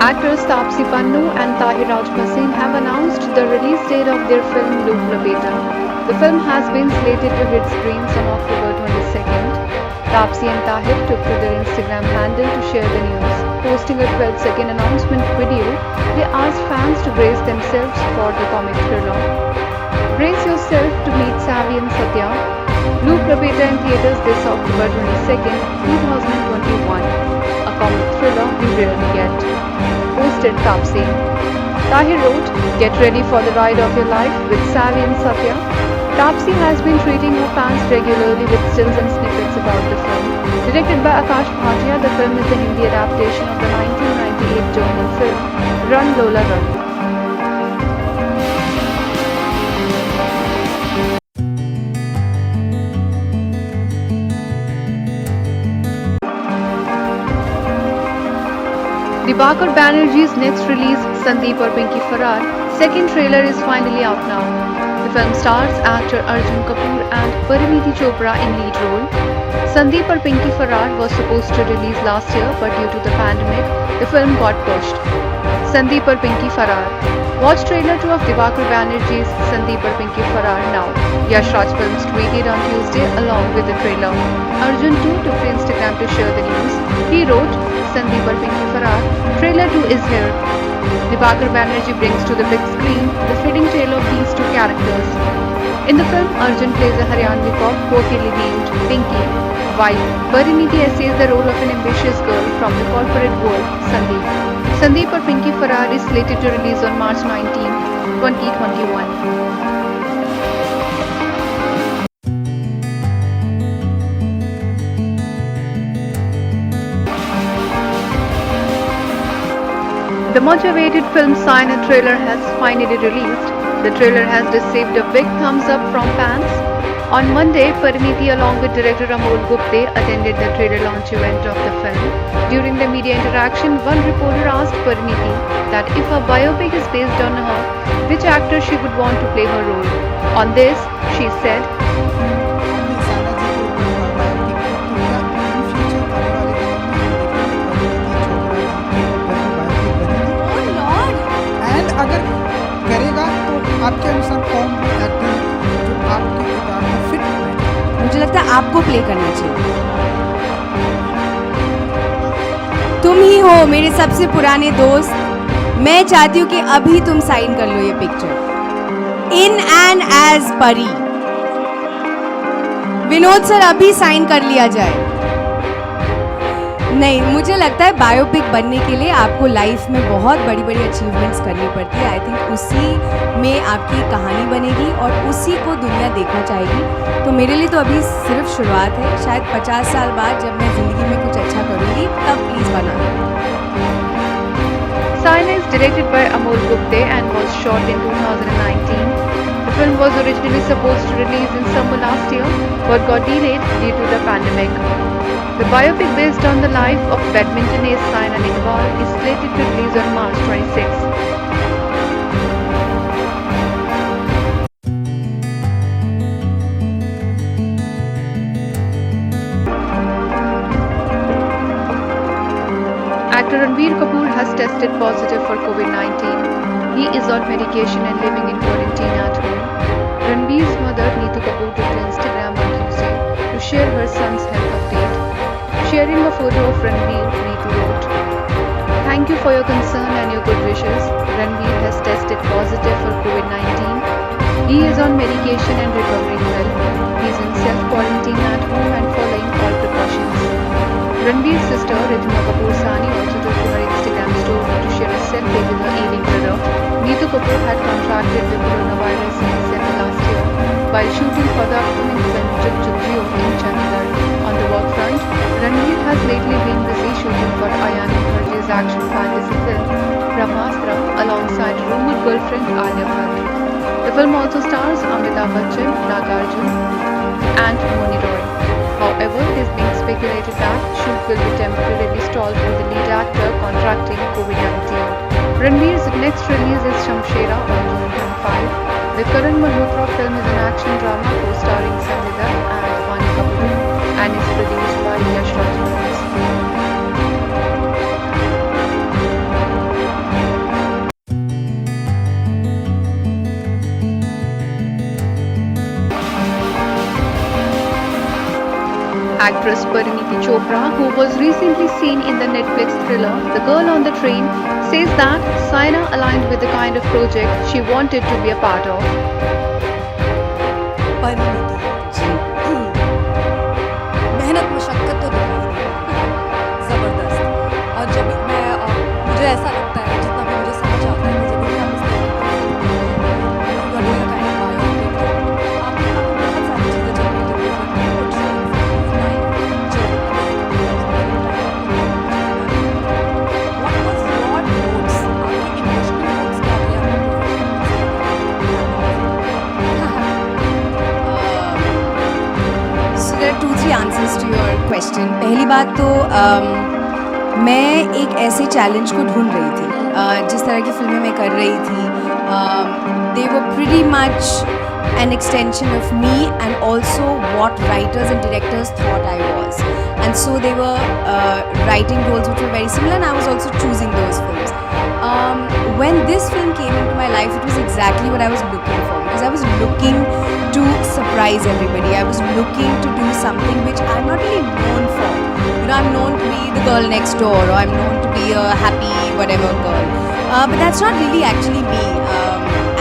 Actors Taapsee Pannu and Tahir Rajbhasin have announced the release date of their film Look Labeta. The film has been slated to hit screens on October 22nd. Taapsee and Tahir took to their Instagram handle to share the news. Posting a 12-second announcement video, they asked fans to brace themselves for the comic thriller. Brace yourself to meet Savi and Satya. Look Labeta in theaters this October 22nd, 2021. A comic thriller we rarely get. Posted Taapsee. Tahir wrote, "Get ready for the ride of your life with Savi and Satya." Taapsee has been treating her fans regularly with stills and snippets about the film. Directed by Akash Bhatia, the film is a Hindi adaptation of the 1998 German film Run Lola Run. Diwakar Banerjee's next release, Sandeep Aur Pinky Farrar, second trailer is finally out now. The film stars actor Arjun Kapoor and Parineeti Chopra in lead role. Sandeep Aur Pinky Farrar was supposed to release last year, but due to the pandemic, the film got pushed. Sandeep Aur Pinky Farrar. Watch trailer 2 of Diwakar Banerjee's Sandeep Aur Pinky Farrar now. Yash Raj Films tweeted on Tuesday along with the trailer. Arjun too took to Instagram to share the news. He wrote, "Sandeep Aur Pinky Farrar, trailer 2 is here." Diwakar Banerjee brings to the big screen the fitting tale of these two characters. In the film, Arjun plays a Haryanvi cop quirkily named Pinky, while Parineeti essays the role of an ambitious girl from the corporate world, Sandeep. Sandeep Aur Pinky Farrar is slated to release on March 19, 2021. The much-awaited film Sign and trailer has finally released. The trailer has received a big thumbs up from fans. On Monday, Parineeti along with director Amol Gupte attended the trailer launch event of the film. During the media interaction, one reporter asked Parineeti that if her biopic is based on her, which actor she would want to play her role. On this, she said, अगर करेगा तो आपके अनुसार कौन वो actor जो आपके किरदार में फिट है? मुझे लगता है आपको प्ले करना चाहिए। तुम ही हो मेरे सबसे पुराने दोस्त। मैं चाहती हूँ कि अभी तुम साइन कर लो ये पिक्चर इन एंड एज परी। विनोद सर अभी साइन कर लिया जाए। नहीं, मुझे लगता है बायोपिक बनने के लिए आपको लाइफ में बहुत बड़ी बड़ी अचीवमेंट्स करनी पड़ती है। आई थिंक उसी में आपकी कहानी बनेगी और उसी को दुनिया देखना चाहेगी। तो मेरे लिए तो अभी सिर्फ शुरुआत है। शायद 50 साल बाद जब मैं ज़िंदगी में कुछ अच्छा करूँगी तब please banana. Sign is directed by Amol Gupte and was shot in 2019. The film was originally supposed to release in summer last year but got delayed due to the pandemic. The biopic based on the life of badminton ace Saina Nehwal is slated to release on March 26. Actor Ranbir Kapoor has tested positive for COVID-19. He is on medication and living in quarantine at home. Ranbir's mother Neetu Kapoor took to Instagram on Tuesday to share her son's health update. Sharing a photo of Ranbir, Neetu wrote, "Thank you for your concern and your good wishes. Ranbir has tested positive for COVID-19. He is on medication and recovering well. He is in self-quarantine at home and following all precautions." Ranbir's sister Ridhima Kapoor Sani also took to her Instagram story to share a selfie with her ailing brother. Neetu Kapoor had contracted the coronavirus in December last year while shooting for the upcoming film Chuk Chuk Jio in Chandigarh. On the work front, Ranbir has lately been busy shooting for Ayan Mukherjee's action fantasy film Brahmastra alongside rumored girlfriend Alia Bhatt. The film also stars Amitabh Bachchan, Nagarjuna and Moni Roy. However, it is being speculated that shoot will be temporarily stalled with the lead actor contracting COVID-19. Ranbir's next release is Shamshera on June 25. The Karan Malhotra film is an action drama co-starring Sanjay Dutt and Vani Kapoor and is produced by Yash Raj Films. actress Pariniti Chopra, who was recently seen in the Netflix thriller The Girl on the Train, says that Saina aligned with the kind of project she wanted to be a part of. Parineeti मेहनत मशक्कत तो दिखाई ज़बरदस्त। और जब मैं मुझे ऐसा लगता है जितना भी मुझे समझ आता है कि जब भी हम इस तरह two three answers to your question. पहली बात तो मैं एक ऐसे चैलेंज को ढूंढ रही थी जिस तरह की फिल्में मैं कर रही थी they were pretty much an extension of me and also what writers and directors thought I was, and so they were writing roles which were very similar and I was also choosing those films. When this film came into my life, it was exactly what I was looking for, because I was looking to surprise everybody. I was looking to do something which I'm not really known for. You know, I'm known to be the girl next door, or I'm known to be a happy whatever girl, but that's not really actually me.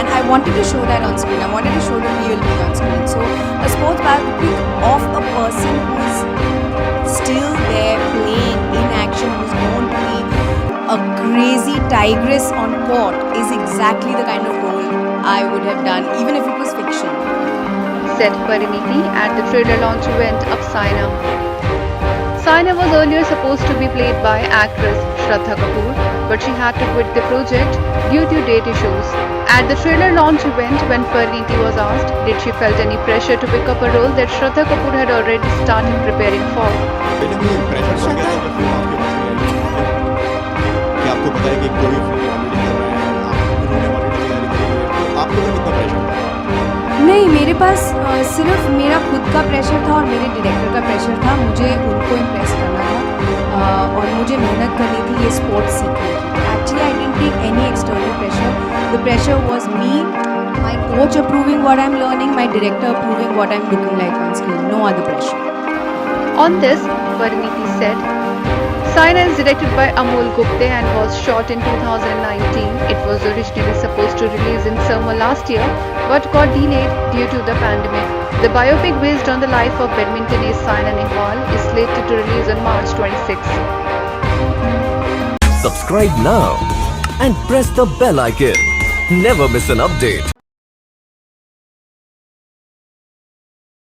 And I wanted to show that on screen. I wanted to show the real me on screen. So a sports biopic of a person who's still there playing in action, who's known to be a crazy tigress on court, is exactly the kind of role I would have done, even if it was fiction. Said Pariniti at the trailer launch event of Saina. Saina was earlier supposed to be played by actress Shraddha Kapoor, but she had to quit the project due to date issues. At the trailer launch event, when Pariniti was asked did she felt any pressure to pick up a role that Shraddha Kapoor had already started preparing for. आपको पता है कि कोई film already कर रहा है, आप उन्होंने ऑलरेडी तैयारी करी है, आपको तो कितना प्रेशर था? नहीं, मेरे पास सिर्फ मेरा खुद का प्रेशर था और मेरे डायरेक्टर का प्रेशर था। मुझे उनको इम्प्रेस करना था और मुझे मेहनत करनी थी ये स्पोर्ट्स सीखने की। Actually I didn't take any external pressure. The pressure was me, my coach approving what I am learning, my director approving what I am looking like on screen, no other pressure. On this, Pariniti said, Saina is directed by Amol Gupte and was shot in 2019. It was originally supposed to release in summer last year, but got delayed due to the pandemic. The biopic based on the life of badminton ace Saina Nehwal is slated to release on March 26. Subscribe now and press the bell icon. Never miss an update.